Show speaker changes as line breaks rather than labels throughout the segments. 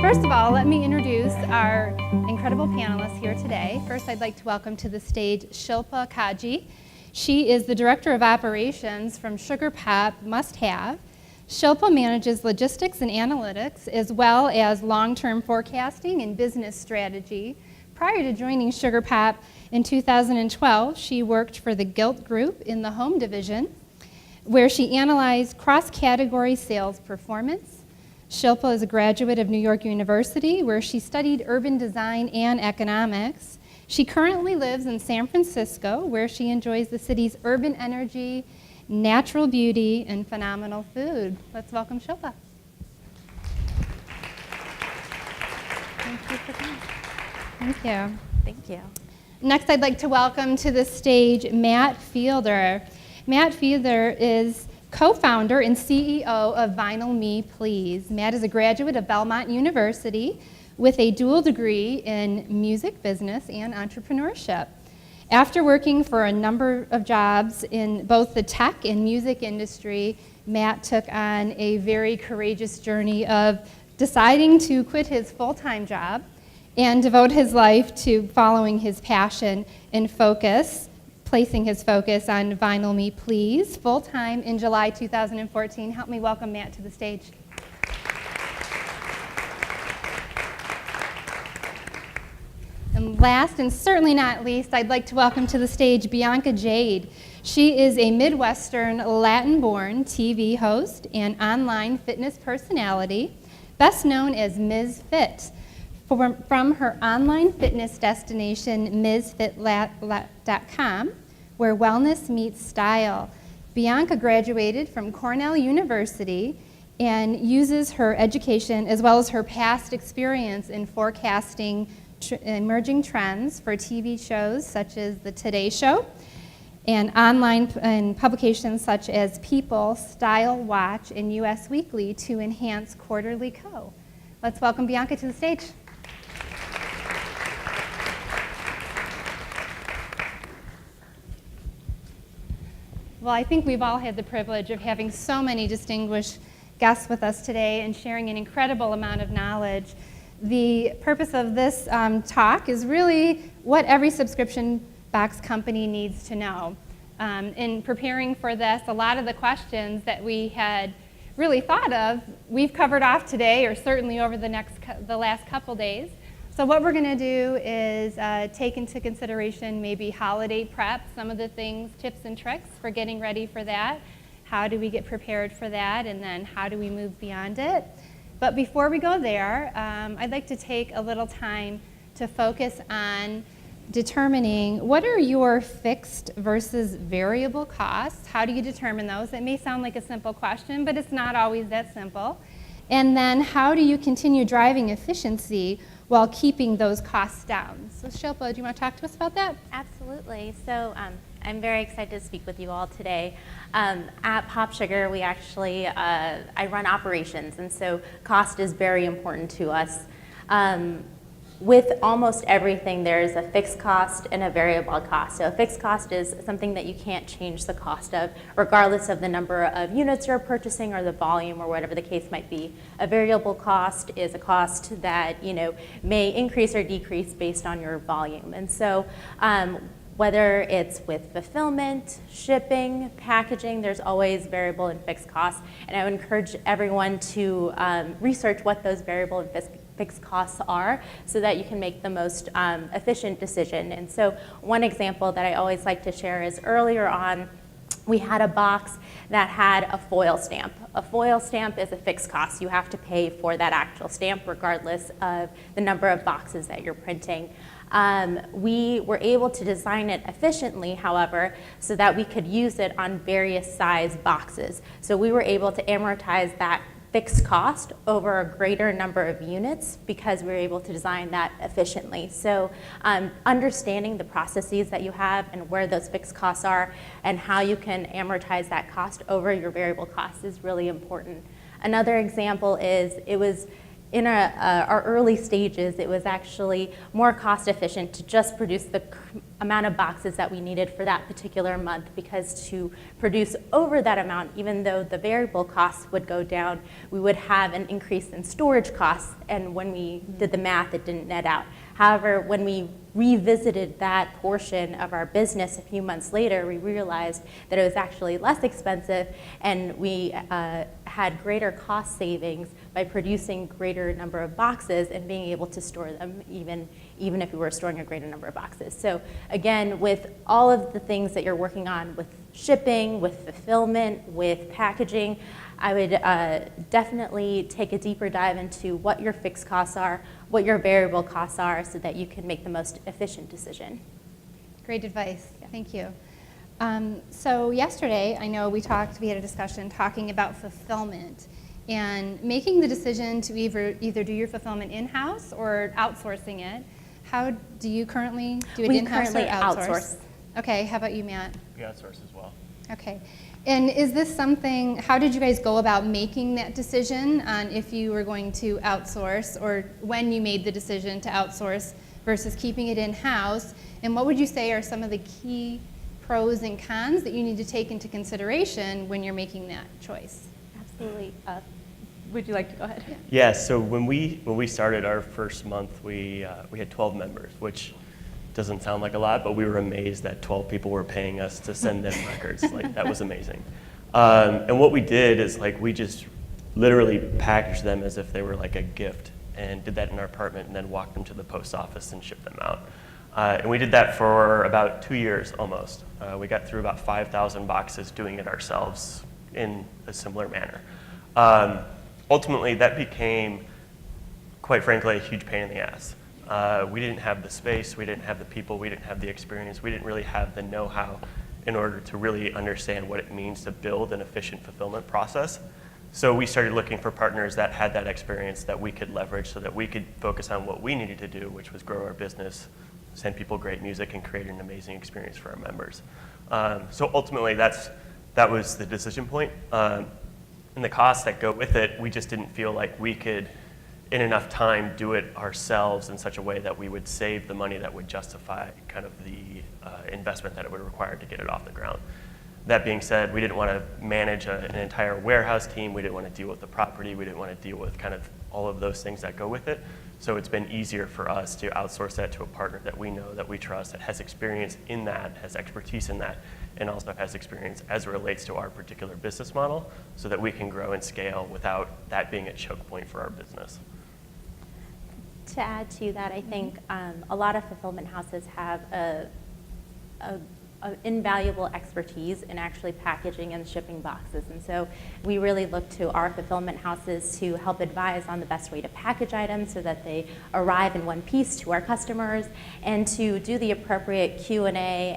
First of all, let me introduce our incredible panelists here today. First, I'd like to welcome to the stage Shilpa Kaji. She is the Director of Operations from Sugar Pop Must Have. Shilpa manages logistics and analytics, as well as long-term forecasting and business strategy. Prior to joining Sugar Pop in 2012, she worked for the Gilt Group in the home division, where she analyzed cross-category sales performance. Shilpa is a graduate of New York University, where she studied urban design and economics. She currently lives in San Francisco, where she enjoys the city's urban energy, natural beauty, and phenomenal food. Let's welcome Shilpa. Thank you for coming. Thank you.
Thank you.
Next, I'd like to welcome to the stage Matt Fiedler. Matt Fiedler is co-founder and CEO of VinylMePlease. Matt is a graduate of Belmont University with a dual degree in music business and entrepreneurship. After working for a number of jobs in both the tech and music industry, Matt took on a very courageous journey of deciding to quit his full-time job and devote his life to following his passion and focus, placing his focus on VinylMePlease full-time in July 2014. Help me welcome Matt to the stage. And last and certainly not least, I'd like to welcome to the stage Bianca Jade. She is a Midwestern Latin-born TV host and online fitness personality, best known as Mizzfit. From her online fitness destination, Mizzfit.com, where wellness meets style. Bianca graduated from Cornell University and uses her education as well as her past experience in forecasting emerging trends for TV shows such as The Today Show and online and publications such as People, Style Watch, and US Weekly to enhance Quarterly Co. Let's welcome Bianca to the stage. Well, I think we've all had the privilege of having so many distinguished guests with us today and sharing an incredible amount of knowledge. The purpose of this talk is really what every subscription box company needs to know. In preparing for this, a lot of the questions that we had really thought of, we've covered off today, or certainly over the last couple days. So what we're going to do is take into consideration maybe holiday prep, some of the things, tips and tricks for getting ready for that. How do we get prepared for that, and then how do we move beyond it? But before we go there, I'd like to take a little time to focus on determining what are your fixed versus variable costs. How do you determine those? It may sound like a simple question, but it's not always that simple. And then how do you continue driving efficiency while keeping those costs down? So Shilpa, do you want to talk to us about that?
Absolutely. So I'm very excited to speak with you all today. At POPSUGAR, we actually, I run operations, and so cost is very important to us. With almost everything, there's a fixed cost and a variable cost. So a fixed cost is something that you can't change the cost of, regardless of the number of units you're purchasing or the volume or whatever the case might be. A variable cost is a cost that may increase or decrease based on your volume. And so whether it's with fulfillment, shipping, packaging, there's always variable and fixed costs. And I would encourage everyone to research what those variable and fixed costs are so that you can make the most efficient decision. And so one example that I always like to share is earlier on, we had a box that had a foil stamp. A foil stamp is a fixed cost. You have to pay for that actual stamp regardless of the number of boxes that you're printing. We were able to design it efficiently, however, so that we could use it on various size boxes. So we were able to amortize that fixed cost over a greater number of units because we were able to design that efficiently. So understanding the processes that you have and where those fixed costs are and how you can amortize that cost over your variable costs is really important. Another example is it was in our early stages, it was actually more cost efficient to just produce the amount of boxes that we needed for that particular month, because to produce over that amount, even though the variable costs would go down, we would have an increase in storage costs, and when we did the math, it didn't net out. However, when we revisited that portion of our business a few months later, we realized that it was actually less expensive, and we had greater cost savings by producing greater number of boxes and being able to store them even if we were storing a greater number of boxes. So again, with all of the things that you're working on with shipping, with fulfillment, with packaging, I would definitely take a deeper dive into what your fixed costs are, what your variable costs are, so that you can make the most efficient decision.
Great advice. Yeah. Thank you. So yesterday, I know we had a discussion talking about fulfillment and making the decision to either do your fulfillment in-house or outsourcing it. How do you currently do it in-house or outsource? Okay, how about you, Matt?
We outsource as well.
Okay. And is this something, how did you guys go about making that decision on if you were going to outsource, or when you made the decision to outsource versus keeping it in-house? And what would you say are some of the key pros and cons that you need to take into consideration when you're making that choice?
Absolutely. Would you like to go ahead?
Yeah, so when we started our first month, we had 12 members, which doesn't sound like a lot, but we were amazed that 12 people were paying us to send them records. Like, that was amazing. And what we did is, like, we just literally packaged them as if they were like a gift, and did that in our apartment, and then walked them to the post office and shipped them out. And we did that for about 2 years almost. We got through about 5,000 boxes doing it ourselves in a similar manner. Ultimately, that became, quite frankly, a huge pain in the ass. We didn't have the space, we didn't have the people, we didn't have the experience, we didn't really have the know-how in order to really understand what it means to build an efficient fulfillment process. So we started looking for partners that had that experience that we could leverage so that we could focus on what we needed to do, which was grow our business, send people great music, and create an amazing experience for our members. So ultimately, that was the decision point. And the costs that go with it, we just didn't feel like we could, in enough time, do it ourselves in such a way that we would save the money that would justify kind of the investment that it would require to get it off the ground. That being said, we didn't want to manage an entire warehouse team. We didn't want to deal with the property. We didn't want to deal with kind of all of those things that go with it. So it's been easier for us to outsource that to a partner that we know, that we trust, that has experience in that, has expertise in that, and also has experience as it relates to our particular business model, so that we can grow and scale without that being a choke point for our business.
To add to that, I think a lot of fulfillment houses have a invaluable expertise in actually packaging and shipping boxes. And so we really look to our fulfillment houses to help advise on the best way to package items so that they arrive in one piece to our customers, and to do the appropriate Q&A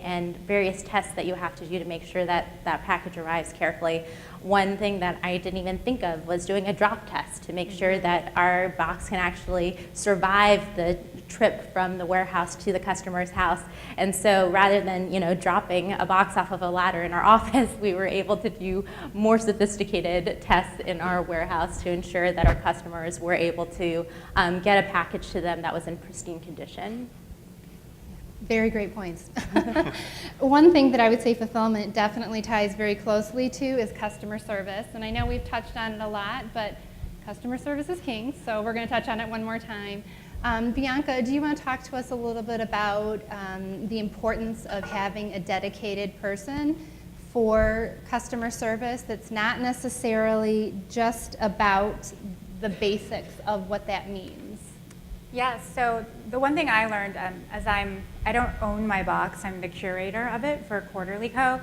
and various tests that you have to do to make sure that that package arrives carefully. One thing that I didn't even think of was doing a drop test to make sure that our box can actually survive the trip from the warehouse to the customer's house. And so rather than, dropping a box off of a ladder in our office, we were able to do more sophisticated tests in our warehouse to ensure that our customers were able to get a package to them that was in pristine condition.
Very great points. One thing that I would say fulfillment definitely ties very closely to is customer service. And I know we've touched on it a lot, but customer service is king, so we're going to touch on it one more time. Bianca, do you want to talk to us a little bit about the importance of having a dedicated person for customer service that's not necessarily just about the basics of what that means?
Yeah, so the one thing I learned, I don't own my box, I'm the curator of it for Quarterly Co.,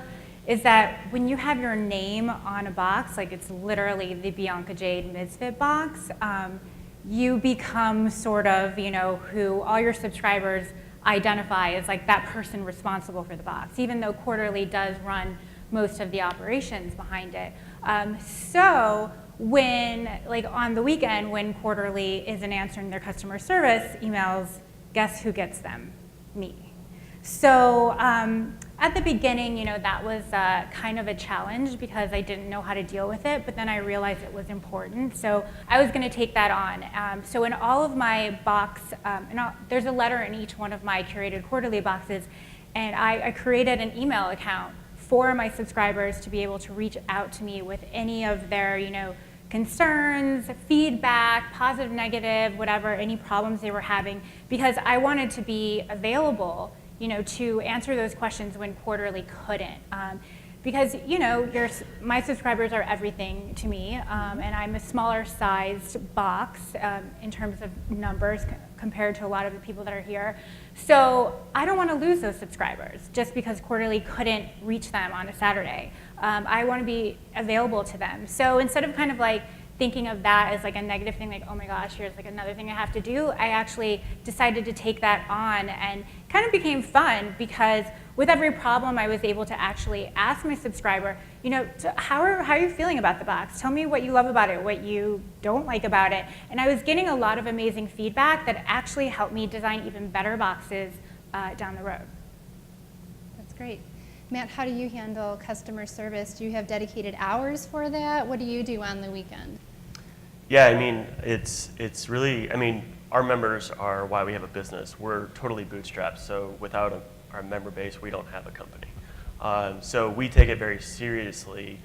is that when you have your name on a box, like it's literally the Bianca Jade Mizzfit box, you become sort of, who all your subscribers identify as like that person responsible for the box, even though Quarterly does run most of the operations behind it. So when, like on the weekend, when Quarterly isn't answering their customer service emails, guess who gets them? Me. So at the beginning, you know, that was kind of a challenge because I didn't know how to deal with it, but then I realized it was important. So I was going to take that on. So in all of my box, there's a letter in each one of my curated quarterly boxes, and I created an email account for my subscribers to be able to reach out to me with any of their, you know, concerns, feedback, positive, negative, whatever, any problems they were having, because I wanted to be available, you know, to answer those questions when quarterly couldn't. Because, you know, my subscribers are everything to me, and I'm a smaller sized box in terms of numbers compared to a lot of the people that are here. So I don't want to lose those subscribers just because quarterly couldn't reach them on a Saturday. I want to be available to them. So instead of kind of like thinking of that as like a negative thing, like, oh my gosh, here's like another thing I have to do, I actually decided to take that on, and kind of became fun because with every problem I was able to actually ask my subscriber, you know, how are you feeling about the box? Tell me what you love about it, what you don't like about it. And I was getting a lot of amazing feedback that actually helped me design even better boxes down the road.
That's great. Matt, how do you handle customer service? Do you have dedicated hours for that? What do you do on the weekend?
Yeah, I mean, it's really, I mean, our members are why we have a business. We're totally bootstrapped, so without our member base, we don't have a company. So we take it very seriously,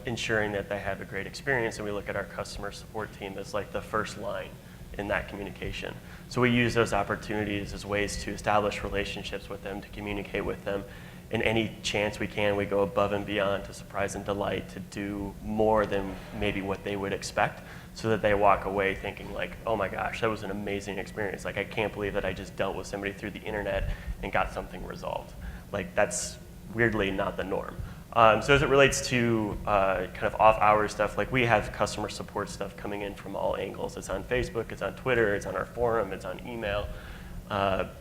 ensuring that they have a great experience, and we look at our customer support team as like the first line in that communication. So we use those opportunities as ways to establish relationships with them, to communicate with them. In any chance we can, we go above and beyond to surprise and delight, to do more than maybe what they would expect, so that they walk away thinking like, oh my gosh, that was an amazing experience. Like, I can't believe that I just dealt with somebody through the internet and got something resolved. Like, that's weirdly not the norm. So as it relates to kind of off-hour stuff, like we have customer support stuff coming in from all angles. It's on Facebook, it's on Twitter, it's on our forum, it's on email.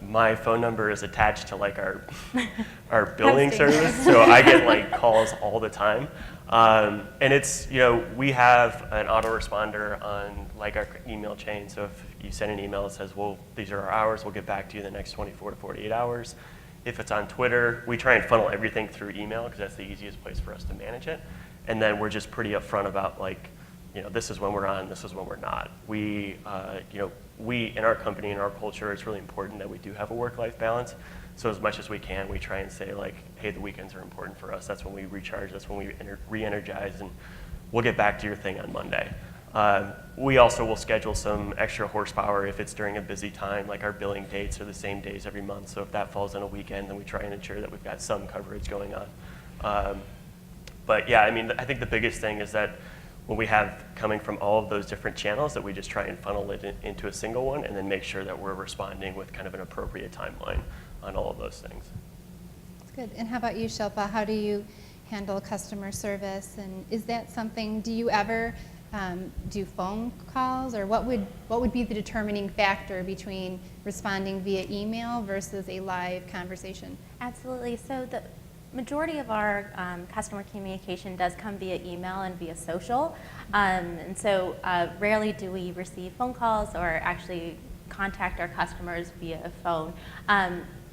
My phone number is attached to like our billing service, so I get like calls all the time. And it's, you know, we have an autoresponder on like our email chain, so if you send an email that says, well, these are our hours, we'll get back to you in the next 24 to 48 hours. If it's on Twitter, we try and funnel everything through email because that's the easiest place for us to manage it. And then we're just pretty upfront about like, you know, this is when we're on, this is when we're not. We, you know, we in our company, in our culture, it's really important that we do have a work-life balance. So as much as we can, we try and say like, hey, the weekends are important for us. That's when we recharge. That's when we re-energize, and we'll get back to your thing on Monday. We also will schedule some extra horsepower if it's during a busy time, like our billing dates are the same days every month. So if that falls on a weekend, then we try and ensure that we've got some coverage going on. But yeah, I mean, I think the biggest thing is that when we have coming from all of those different channels, that we just try and funnel it into a single one, and then make sure that we're responding with kind of an appropriate timeline on all of those things.
That's good. And how about you, Shilpa? How do you handle customer service? And is that something, do you ever do phone calls, or what would be the determining factor between responding via email versus a live conversation?
Absolutely. So the majority of our customer communication does come via email and via social. And so rarely do we receive phone calls or actually contact our customers via phone.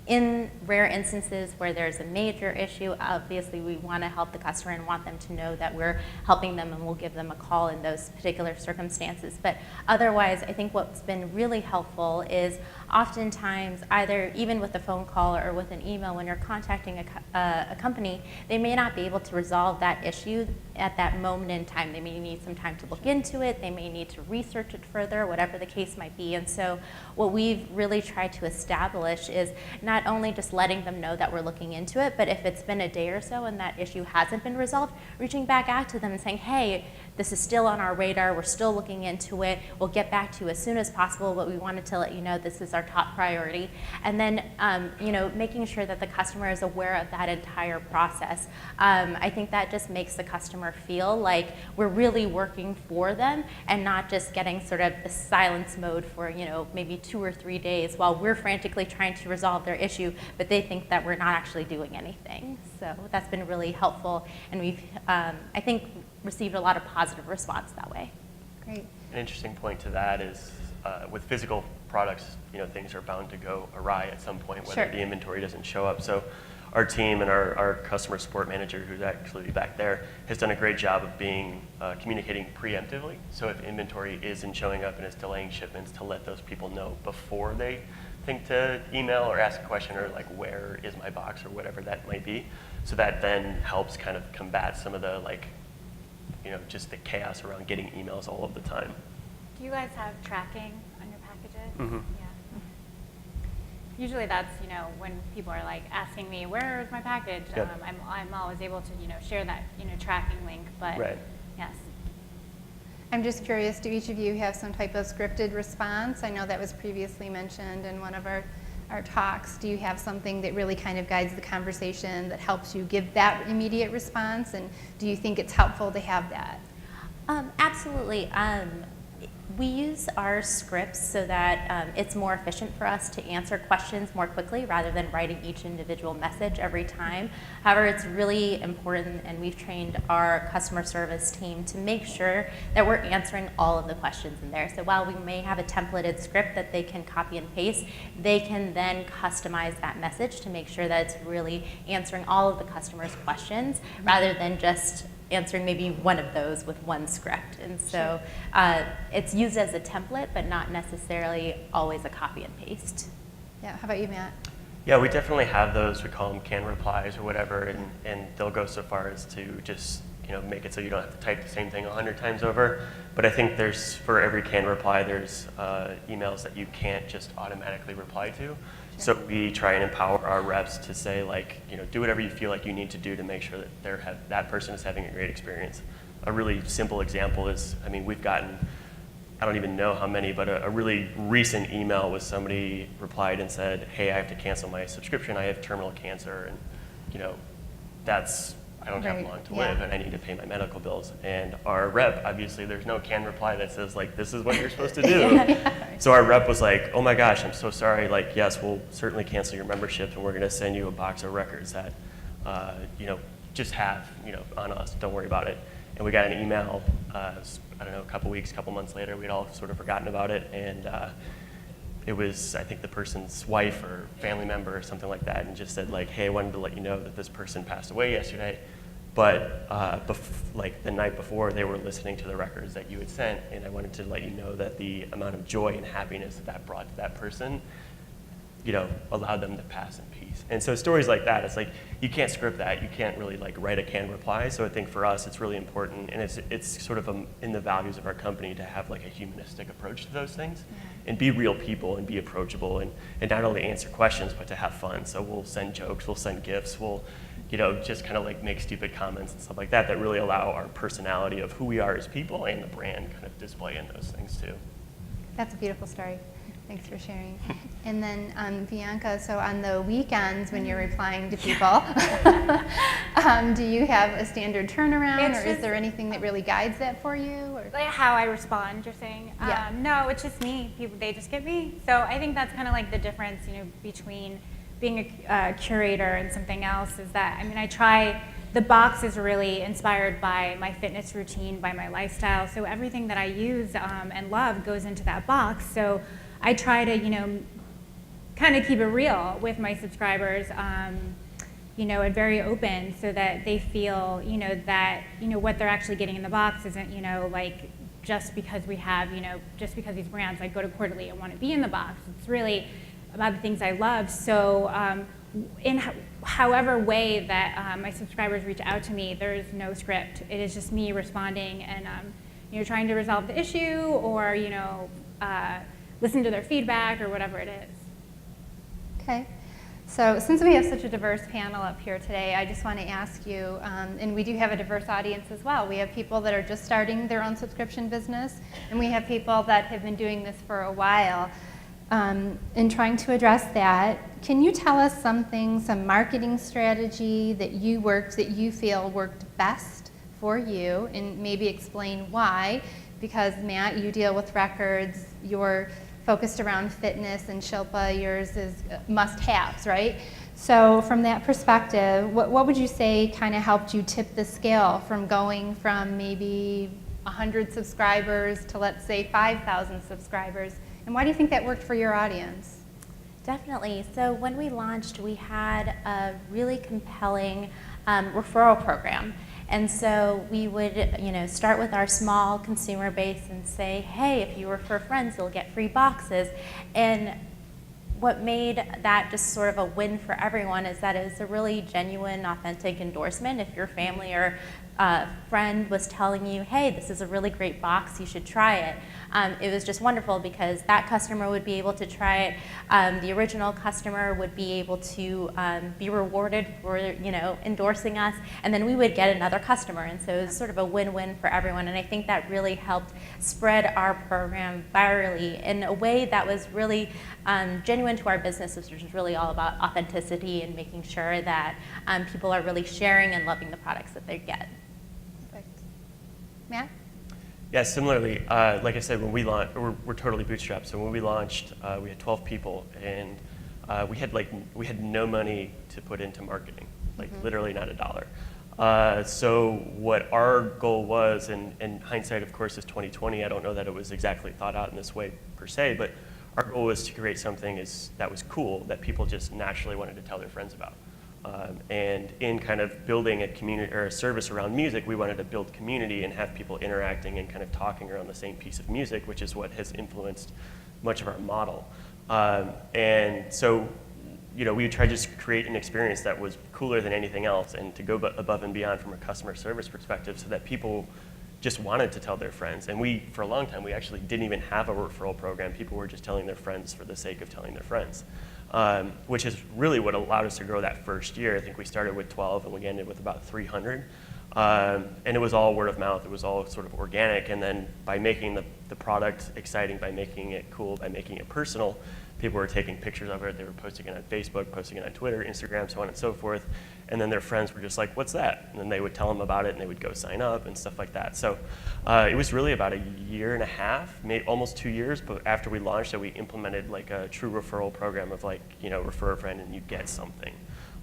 In rare instances where there's a major issue, obviously we want to help the customer and want them to know that we're helping them, and we'll give them a call in those particular circumstances. But otherwise, I think what's been really helpful is oftentimes, either even with a phone call or with an email, when you're contacting a company, they may not be able to resolve that issue at that moment in time. They may need some time to look into it, they may need to research it further, whatever the case might be. And so what we've really tried to establish is not only just letting them know that we're looking into it, but if it's been a day or so and that issue hasn't been resolved, reaching back out to them and saying, hey, this is still on our radar, we're still looking into it, we'll get back to you as soon as possible, but we wanted to let you know this is our top priority. And then you know, making sure that the customer is aware of that entire process. I think that just makes the customer feel like we're really working for them and not just getting sort of the silence mode for, you know, maybe 2 or 3 days while we're frantically trying to resolve their issue, but they think that we're not actually doing anything. So that's been really helpful, and we've, I think, received a lot of positive response that way.
Great.
An interesting point to that is with physical products, you know, things are bound to go awry at some point, whether
Sure.
the inventory doesn't show up. So our team and our customer support manager, who's actually back there, has done a great job of being communicating preemptively. So if inventory isn't showing up and is delaying shipments, to let those people know before they think to email or ask a question, or like, where is my box, or whatever that might be. So that then helps kind of combat some of the just the chaos around getting emails all of the time.
Do you guys have tracking on your packages?
Mm-hmm.
Yeah. Usually that's, when people are like asking me, where's my package?
Yep.
I'm always able to, share that, tracking link, but
Right.
yes.
I'm just curious, do each of you have some type of scripted response? I know that was previously mentioned in one of our talks. Do you have something that really kind of guides the conversation, that helps you give that immediate response? And do you think it's helpful to have that?
Absolutely. We use our scripts so that it's more efficient for us to answer questions more quickly rather than writing each individual message every time. However, it's really important, and we've trained our customer service team to make sure that we're answering all of the questions in there. So while we may have a templated script that they can copy and paste, they can then customize that message to make sure that it's really answering all of the customer's questions rather than just answering maybe one of those with one script. And so it's used as a template, but not necessarily always a copy and paste.
Yeah, how about you, Matt?
Yeah, we definitely have those. We call them canned replies or whatever, and they'll go so far as to just make it so you don't have to type the same thing 100 times over. But I think for every canned reply, there's emails that you can't just automatically reply to. So we try and empower our reps to say, do whatever you feel like you need to do to make sure that that person is having a great experience. A really simple example is, we've gotten, I don't even know how many, but a really recent email was somebody replied and said, hey, I have to cancel my subscription. I have terminal cancer, and I don't have long to live, and I need to pay my medical bills. And our rep, obviously, there's no canned reply that says, this is what you're supposed to do. So our rep was like, oh my gosh, I'm so sorry. Yes, we'll certainly cancel your membership, and we're going to send you a box of records that, just have, on us. Don't worry about it. And we got an email, I don't know, a couple months later. We'd all sort of forgotten about it. And it was, I think, the person's wife or family member or something like that, and just said, hey, I wanted to let you know that this person passed away yesterday, but the night before, they were listening to the records that you had sent, and I wanted to let you know that the amount of joy and happiness that brought to that person, allowed them to pass in peace. And so stories like that, it's you can't script that. You can't really write a canned reply. So I think for us, it's really important, and it's sort of in the values of our company to have a humanistic approach to those things, and be real people and be approachable, and not only answer questions, but to have fun. So we'll send jokes, we'll send gifts, we'll just kind of make stupid comments and stuff like that really allow our personality of who we are as people and the brand kind of display in those things too.
That's a beautiful story. Thanks for sharing. And then Bianca, so on the weekends when you're replying to people, do you have a standard turnaround, or is there anything that really guides that for you? Or?
How I respond, you're saying?
Yeah.
No, it's just me. They just get me. So I think that's kind of the difference, between being a curator and something else is that, I try, the box is really inspired by my fitness routine, by my lifestyle. So everything that I use and love goes into that box. So I try to, kind of keep it real with my subscribers, and very open, so that they feel, that, what they're actually getting in the box isn't, just because we have, just because these brands, go to Quarterly and want to be in the box. It's really about the things I love. So in however way that my subscribers reach out to me, there is no script. It is just me responding and, trying to resolve the issue, or, listen to their feedback, or whatever it is.
Okay. So since we have such a diverse panel up here today, I just want to ask you, and we do have a diverse audience as well. We have people that are just starting their own subscription business, and we have people that have been doing this for a while. In trying to address that, can you tell us some marketing strategy that you feel worked best for you, and maybe explain why? Because Matt, you deal with records, you're focused around fitness, and Shilpa, yours is must-haves, right? So from that perspective, what would you say kind of helped you tip the scale from going from maybe 100 subscribers to, let's say, 5,000 subscribers? And why do you think that worked for your audience?
Definitely. So when we launched, we had a really compelling referral program. And so we would, start with our small consumer base and say, hey, if you refer friends, you'll get free boxes. And what made that just sort of a win for everyone is that it was a really genuine, authentic endorsement. If your family or friend was telling you, hey, this is a really great box, you should try it. It was just wonderful because that customer would be able to try it. The original customer would be able to be rewarded for endorsing us, and then we would get another customer. And so it was sort of a win-win for everyone. And I think that really helped spread our program virally in a way that was really genuine to our business, which was really all about authenticity and making sure that people are really sharing and loving the products that they get.
Perfect. Matt?
Yeah, similarly, like I said, when we launched, we're totally bootstrapped. So when we launched, we had 12 people, and we had no money to put into marketing, literally not a dollar. So what our goal was, and hindsight, of course, is 2020. I don't know that it was exactly thought out in this way per se, but our goal was to create something that was cool that people just naturally wanted to tell their friends about. And in kind of building a community or a service around music, we wanted to build community and have people interacting and kind of talking around the same piece of music, which is what has influenced much of our model. And so, we tried to just create an experience that was cooler than anything else, and to go above and beyond from a customer service perspective, so that people just wanted to tell their friends. And for a long time, we actually didn't even have a referral program. People were just telling their friends for the sake of telling their friends. Which is really what allowed us to grow that first year. I think we started with 12 and we ended with about 300. And it was all word of mouth. It was all sort of organic. And then by making the product exciting, by making it cool, by making it personal, people were taking pictures of it. They were posting it on Facebook, posting it on Twitter, Instagram, so on and so forth. And then their friends were just like, what's that? And then they would tell them about it, and they would go sign up and stuff like that. So it was really about a year and a half, almost 2 years, but after we launched it, we implemented like a true referral program of refer a friend and you get something.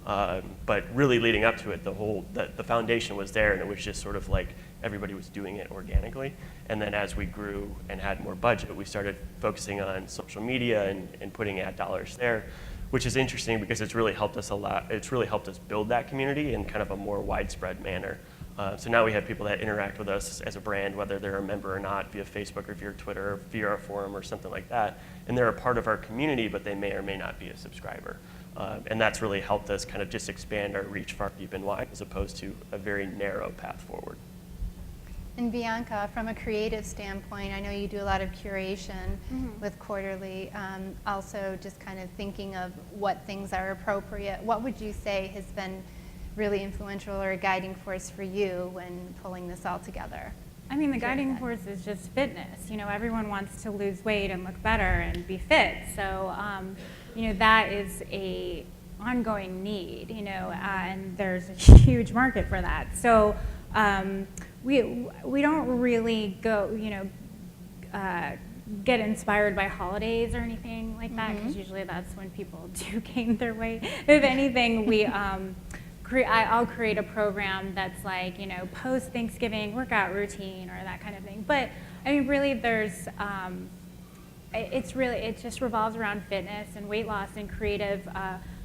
But really leading up to it, the foundation was there, and it was just sort of like everybody was doing it organically. And then as we grew and had more budget, we started focusing on social media and putting ad dollars there, which is interesting because it's really helped us a lot. It's really helped us build that community in kind of a more widespread manner. So now we have people that interact with us as a brand, whether they're a member or not, via Facebook or via Twitter or via our forum or something like that. And they're a part of our community, but they may or may not be a subscriber. And that's really helped us kind of just expand our reach far, deep, and wide, as opposed to a very narrow path forward.
And Bianca, from a creative standpoint, I know you do a lot of curation with Quarterly. Also, just kind of thinking of what things are appropriate. What would you say has been really influential or a guiding force for you when pulling this all together?
I mean, the guiding force is just fitness. Everyone wants to lose weight and look better and be fit. So, that is a ongoing need, and there's a huge market for that. So, we don't really go, get inspired by holidays or anything like that, because usually that's when people do gain their weight. If anything, I'll create a program that's like, post Thanksgiving workout routine or that kind of thing. But I mean, really, it just revolves around fitness and weight loss and creative.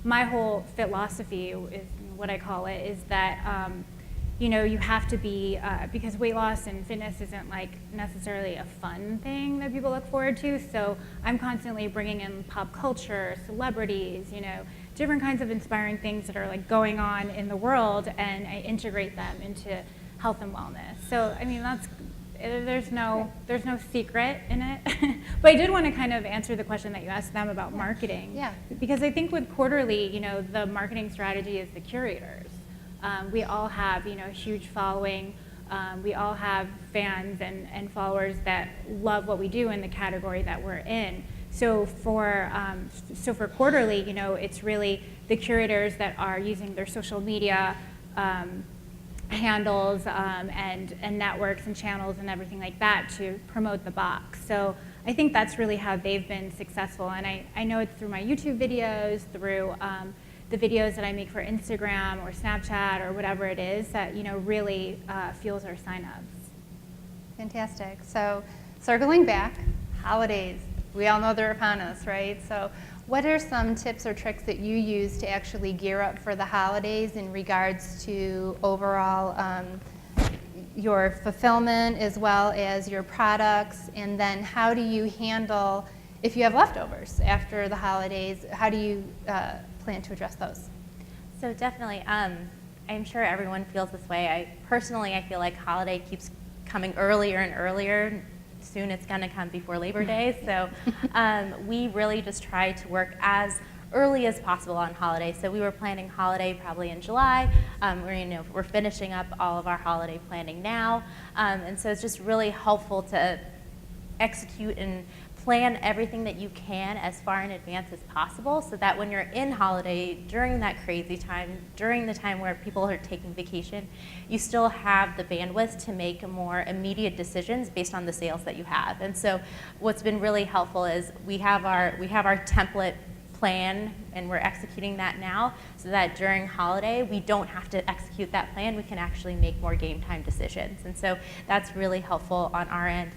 My whole philosophy is what I call it is that you have to be, because weight loss and fitness isn't like necessarily a fun thing that people look forward to. So I'm constantly bringing in pop culture, celebrities, different kinds of inspiring things that are like going on in the world, and I integrate them into health and wellness. So I mean, there's no secret in it. But I did want to kind of answer the question that you asked them about marketing.
Yeah.
Because I think with Quarterly, the marketing strategy is the curators. We all have, a huge following. We all have fans and followers that love what we do in the category that we're in. So for Quarterly, it's really the curators that are using their social media handles and networks and channels and everything like that to promote the box. So I think that's really how they've been successful. And I know it's through my YouTube videos, through the videos that I make for Instagram or Snapchat or whatever it is that really fuels our signups.
Fantastic. So circling back, holidays. We all know they're upon us, right? So What are some tips or tricks that you use to actually gear up for the holidays in regards to overall your fulfillment as well as your products? And then how do you handle if you have leftovers after the holidays? How do you plan to address those?
So definitely, I'm sure everyone feels this way. I feel like holiday keeps coming earlier and earlier. Soon it's going to come before Labor Day. So we really just try to work as early as possible on holiday. So we were planning holiday probably in July. We're finishing up all of our holiday planning now. And so it's just really helpful to execute and plan everything that you can as far in advance as possible, so that when you're in holiday, during that crazy time, during the time where people are taking vacation, you still have the bandwidth to make more immediate decisions based on the sales that you have. And so what's been really helpful is we have our template plan, and we're executing that now, so that during holiday we don't have to execute that plan. We can actually make more game time decisions, and so that's really helpful on our end.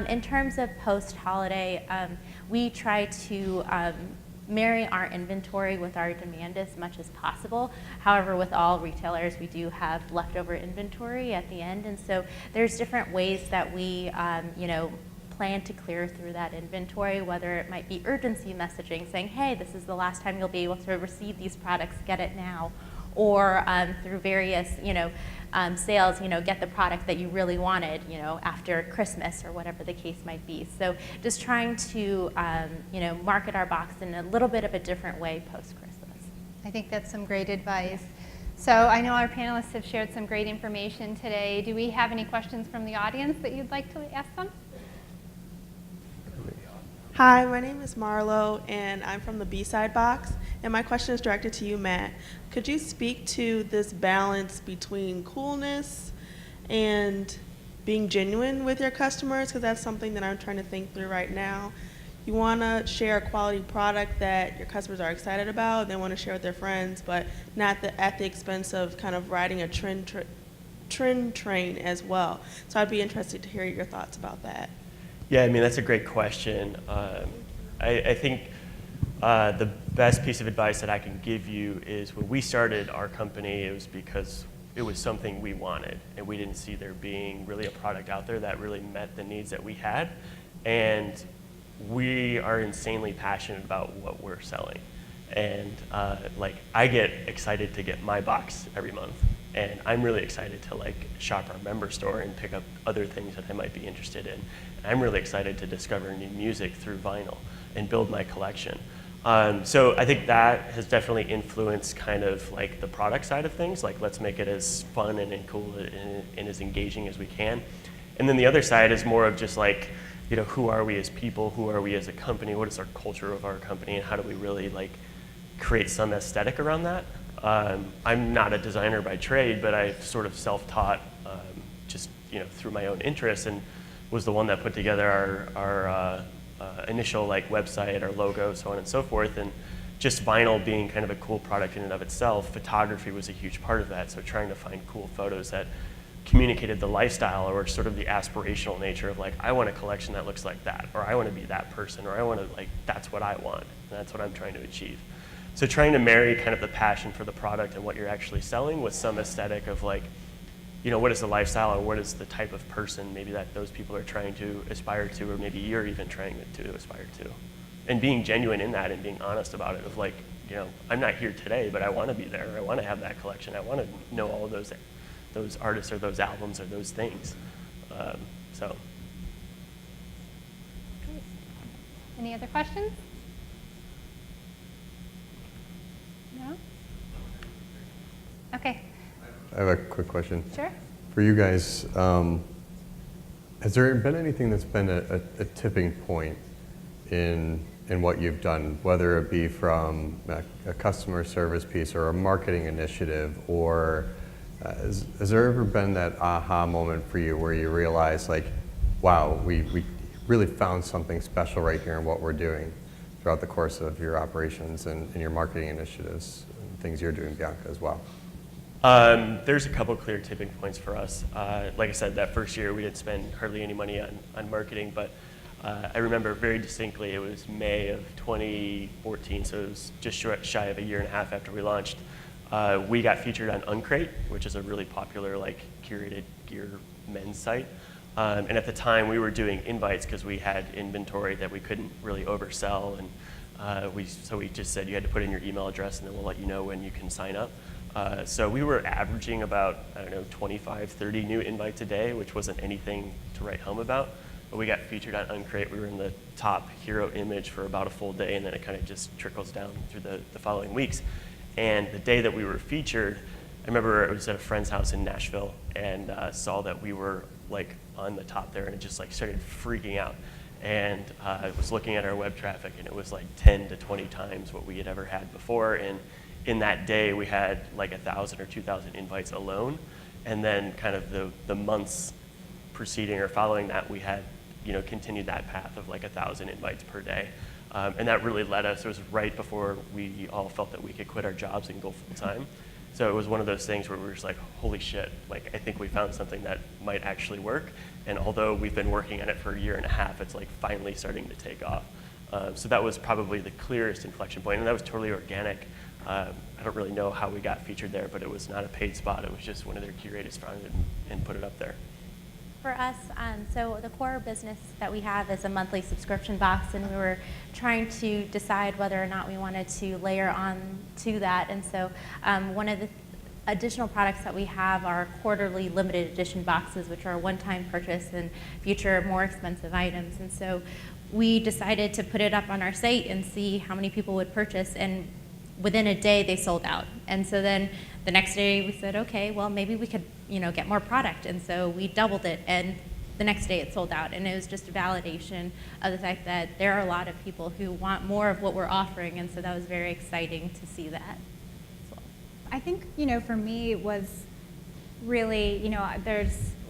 In terms of post-holiday, we try to marry our inventory with our demand as much as possible. However, with all retailers, we do have leftover inventory at the end, and so there's different ways that we plan to clear through that inventory, whether it might be urgency messaging saying, hey, this is the last time you'll be able to receive these products, get it now, or through various sales, get the product that you really wanted after Christmas or whatever the case might be. So just trying to market our box in a little bit of a different way post-Christmas.
I think that's some great advice. So I know our panelists have shared some great information today. Do we have any questions from the audience that you'd like to ask them?
Hi, my name is Marlo, and I'm from the B-Side box. And my question is directed to you, Matt. Could you speak to this balance between coolness and being genuine with your customers? Because that's something that I'm trying to think through right now. You want to share a quality product that your customers are excited about, they want to share with their friends, but not at the expense of kind of riding a trend train as well. So I'd be interested to hear your thoughts about that.
Yeah, I mean, that's a great question. I think the best piece of advice that I can give you is when we started our company, it was because it was something we wanted, and we didn't see there being really a product out there that really met the needs that we had. And we are insanely passionate about what we're selling. And I get excited to get my box every month. And I'm really excited to shop our member store and pick up other things that I might be interested in. And I'm really excited to discover new music through vinyl and build my collection. So I think that has definitely influenced kind of the product side of things. Let's make it as fun and cool and as engaging as we can. And then the other side is more of just who are we as people? Who are we as a company? What is our culture of our company? And how do we really create some aesthetic around that? I'm not a designer by trade, but I've sort of self-taught just through my own interests, and was the one that put together our initial website, our logo, so on and so forth. And just vinyl being kind of a cool product in and of itself, photography was a huge part of that. So trying to find cool photos that communicated the lifestyle or sort of the aspirational nature of I want a collection that looks like that, or I want to be that person, or I want to that's what I want, and that's what I'm trying to achieve. So trying to marry kind of the passion for the product and what you're actually selling with some aesthetic of what is the lifestyle, or what is the type of person maybe that those people are trying to aspire to, or maybe you're even trying to aspire to. And being genuine in that and being honest about it of I'm not here today, but I want to be there. I want to have that collection. I want to know all of those artists or those albums or those things. So.
Any other questions? No? Okay.
I have a quick question.
Sure.
For you guys, has there been anything that's been a tipping point in what you've done, whether it be from a customer service piece or a marketing initiative, or has there ever been that aha moment for you where you realize wow, we really found something special right here in what we're doing throughout the course of your operations and your marketing initiatives and things you're doing, Bianca, as well?
There's a couple clear tipping points for us. Like I said, that first year we didn't spend hardly any money on marketing, but I remember very distinctly, it was May of 2014, so it was just shy of a year and a half after we launched. We got featured on Uncrate, which is a really popular like curated gear men's site. And at the time, we were doing invites because we had inventory that we couldn't really oversell. And so we just said you had to put in your email address and then we'll let you know when you can sign up. So we were averaging about, I don't know, 25, 30 new invites a day, which wasn't anything to write home about. But we got featured on Uncrate. We were in the top hero image for about a full day, and then it kind of just trickles down through the following weeks. And the day that we were featured, I remember I was at a friend's house in Nashville and saw that we were like on the top there, and it just like started freaking out. And I was looking at our web traffic, and it was like 10 to 20 times what we had ever had before. And in that day, we had like 1,000 or 2,000 invites alone. And then kind of the months preceding or following that, we had continued that path of like 1,000 invites per day. And that really led us, it was right before we all felt that we could quit our jobs and go full time. So it was one of those things where we were just like, holy shit, like I think we found something that might actually work. And although we've been working on it for a year and a half, it's like finally starting to take off. So that was probably the clearest inflection point, and that was totally organic. I don't really know how we got featured there, but it was not a paid spot. It was just one of their curators found it and put it up there.
For us, so the core business that we have is a monthly subscription box, and we were trying to decide whether or not we wanted to layer on to that. And so one of the additional products that we have are quarterly limited edition boxes, which are a one-time purchase and feature more expensive items. And so we decided to put it up on our site and see how many people would purchase, and within a day they sold out. And so then the next day we said, okay, well maybe we could get more product. And so we doubled it, and the next day it sold out. And it was just a validation of the fact that there are a lot of people who want more of what we're offering, and so that was very exciting to see that as well.
I think, for me it was really,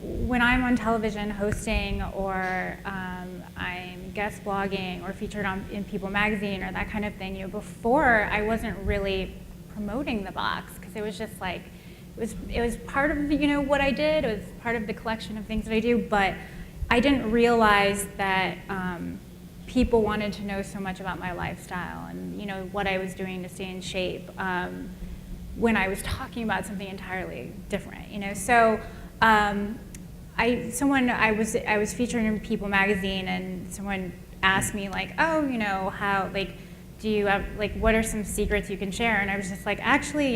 when I'm on television hosting, or I'm guest blogging or featured in People magazine or that kind of thing, before I wasn't really promoting the box, because it was just like, it was part of what I did. It was part of the collection of things that I do, but I didn't realize that people wanted to know so much about my lifestyle and what I was doing to stay in shape when I was talking about something entirely different. So I was featured in People magazine, and someone asked me like, oh, how do you have what are some secrets you can share? And I was just like, actually,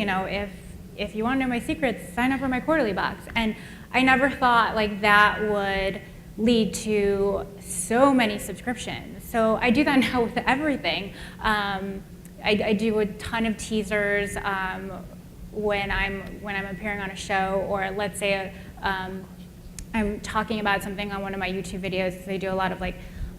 if you want to know my secrets, sign up for my quarterly box. And I never thought that would lead to so many subscriptions. So I do that now with everything. I do a ton of teasers when I'm appearing on a show, or let's say I'm talking about something on one of my YouTube videos, because I do a lot of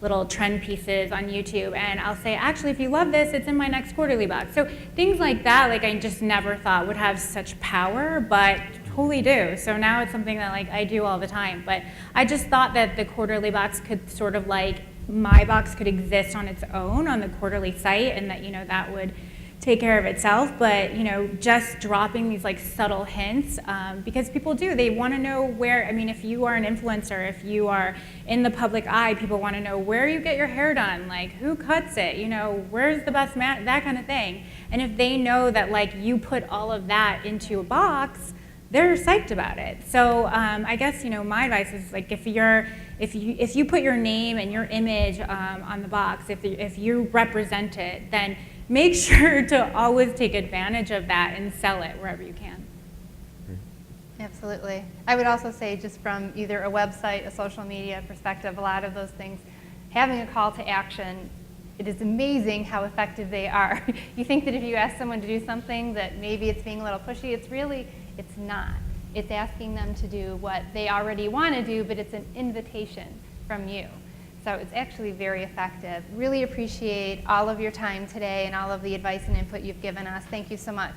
little trend pieces on YouTube, and I'll say, actually, if you love this, it's in my next quarterly box. So things like that, I just never thought would have such power, but totally do. So now it's something that I do all the time. But I just thought that the quarterly box could sort of my box could exist on its own on the quarterly site, and that that would take care of itself. But just dropping these subtle hints, because people they want to know where. I mean, if you are an influencer, if you are in the public eye, people want to know where you get your hair done, who cuts it, where's the best mat, that kind of thing. And if they know that you put all of that into a box, they're psyched about it. So I guess my advice is if you put your name and your image on the box, if you represent it, then make sure to always take advantage of that and sell it wherever you can.
Absolutely. I would also say, just from either a website, a social media perspective, a lot of those things, having a call to action, it is amazing how effective they are. You think that if you ask someone to do something that maybe it's being a little pushy, it's not. It's asking them to do what they already want to do, but it's an invitation from you. So it's actually very effective. Really appreciate all of your time today and all of the advice and input you've given us. Thank you so much.